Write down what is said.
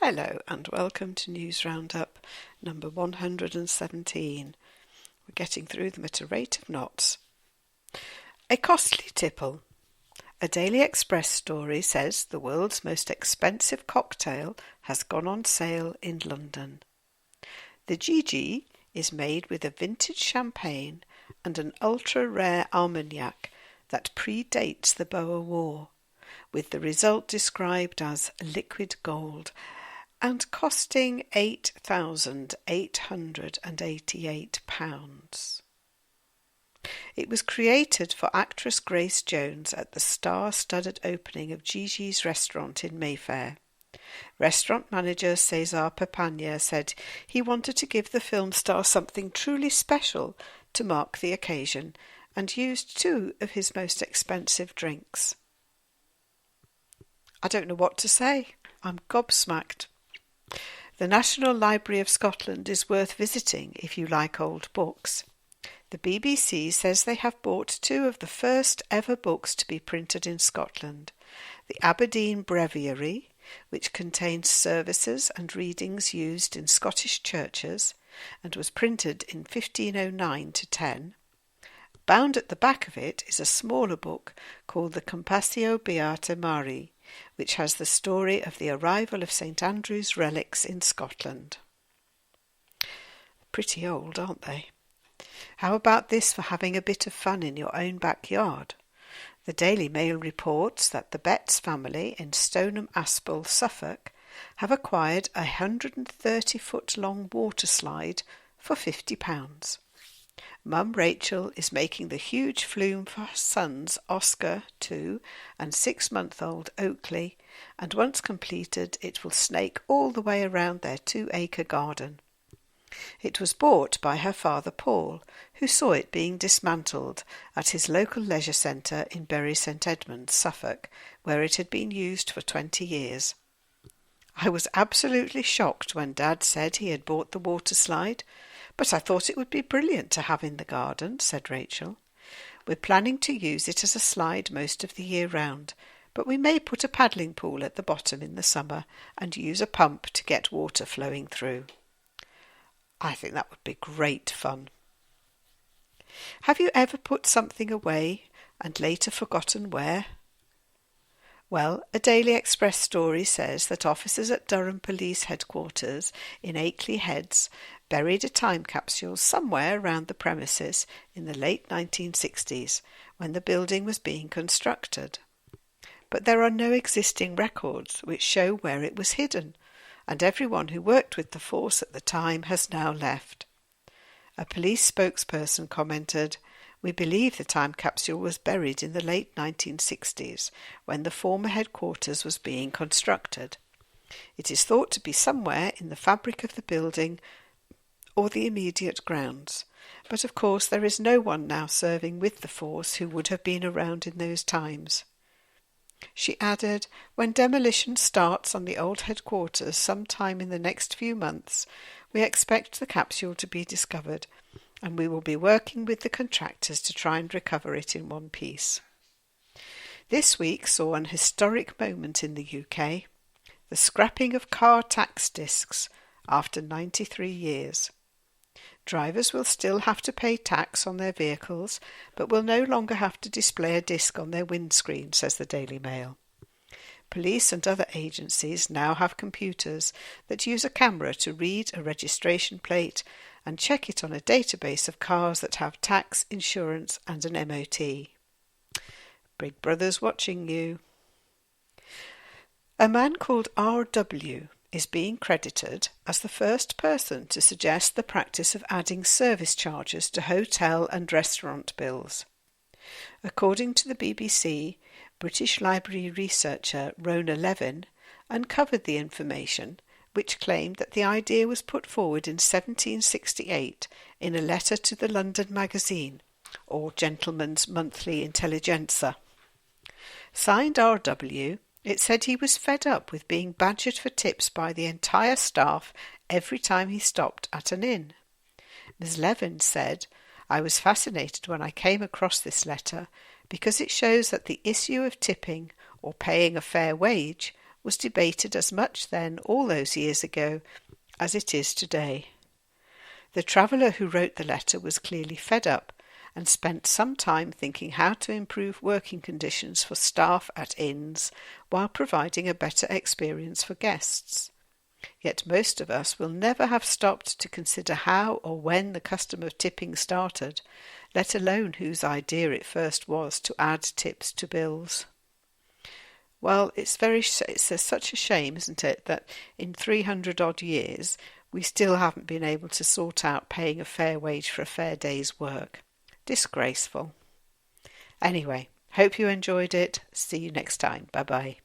Hello and welcome to News Roundup number 117. We're getting through them at a rate of knots. A costly tipple. A Daily Express story says the world's most expensive cocktail has gone on sale in London. The Gigi is made with a vintage champagne and an ultra-rare Armagnac that predates the Boer War, with the result described as liquid gold and costing £8,888. It was created for actress Grace Jones at the star-studded opening of Gigi's restaurant in Mayfair. Restaurant manager Cesar Papagna said he wanted to give the film star something truly special to mark the occasion and used two of his most expensive drinks. I don't know what to say. I'm gobsmacked. The National Library of Scotland is worth visiting if you like old books. The BBC says they have bought two of the first ever books to be printed in Scotland. The Aberdeen Breviary, which contains services and readings used in Scottish churches and was printed in 1509 to 10. Bound at the back of it is a smaller book called the Compassio Beata Mari, which has the story of the arrival of St Andrew's relics in Scotland. Pretty old, aren't they? How about this for having a bit of fun in your own backyard? The Daily Mail reports that the Betts family in Stoneham Aspel, Suffolk, have acquired a 130-foot-long water slide for £50. Mum Rachel is making the huge flume for her sons Oscar, 2, and 6-month-old Oakley, and once completed it will snake all the way around their 2-acre garden. It was bought by her father Paul, who saw it being dismantled at his local leisure centre in Bury St Edmunds, Suffolk, where it had been used for 20 years. I was absolutely shocked when Dad said he had bought the water slide, but I thought it would be brilliant to have in the garden, said Rachel. We're planning to use it as a slide most of the year round, but we may put a paddling pool at the bottom in the summer and use a pump to get water flowing through. I think that would be great fun. Have you ever put something away and later forgotten where? Well, a Daily Express story says that officers at Durham Police Headquarters in Akeley Heads buried a time capsule somewhere around the premises in the late 1960s when the building was being constructed. But there are no existing records which show where it was hidden, and everyone who worked with the force at the time has now left. A police spokesperson commented, "We believe the time capsule was buried in the late 1960s when the former headquarters was being constructed. It is thought to be somewhere in the fabric of the building or the immediate grounds, but of course there is no one now serving with the force who would have been around in those times." She added, "When demolition starts on the old headquarters sometime in the next few months, we expect the capsule to be discovered, and we will be working with the contractors to try and recover it in one piece." This week saw an historic moment in the UK, the scrapping of car tax discs after 93 years. Drivers will still have to pay tax on their vehicles, but will no longer have to display a disc on their windscreen, says the Daily Mail. Police and other agencies now have computers that use a camera to read a registration plate and check it on a database of cars that have tax, insurance and an MOT. Big Brother's watching you. A man called R.W. is being credited as the first person to suggest the practice of adding service charges to hotel and restaurant bills. According to the BBC, British Library researcher Rona Levin uncovered the information, which claimed that the idea was put forward in 1768 in a letter to the London Magazine, or Gentleman's Monthly Intelligencer. Signed R.W., it said he was fed up with being badgered for tips by the entire staff every time he stopped at an inn. Ms. Levin said, "I was fascinated when I came across this letter because it shows that the issue of tipping or paying a fair wage was debated as much then, all those years ago, as it is today. The traveller who wrote the letter was clearly fed up and spent some time thinking how to improve working conditions for staff at inns while providing a better experience for guests. Yet most of us will never have stopped to consider how or when the custom of tipping started, let alone whose idea it first was to add tips to bills. Well, it's such a shame, isn't it, that in 300-odd years we still haven't been able to sort out paying a fair wage for a fair day's work. Disgraceful. Anyway, hope you enjoyed it. See you next time. Bye-bye.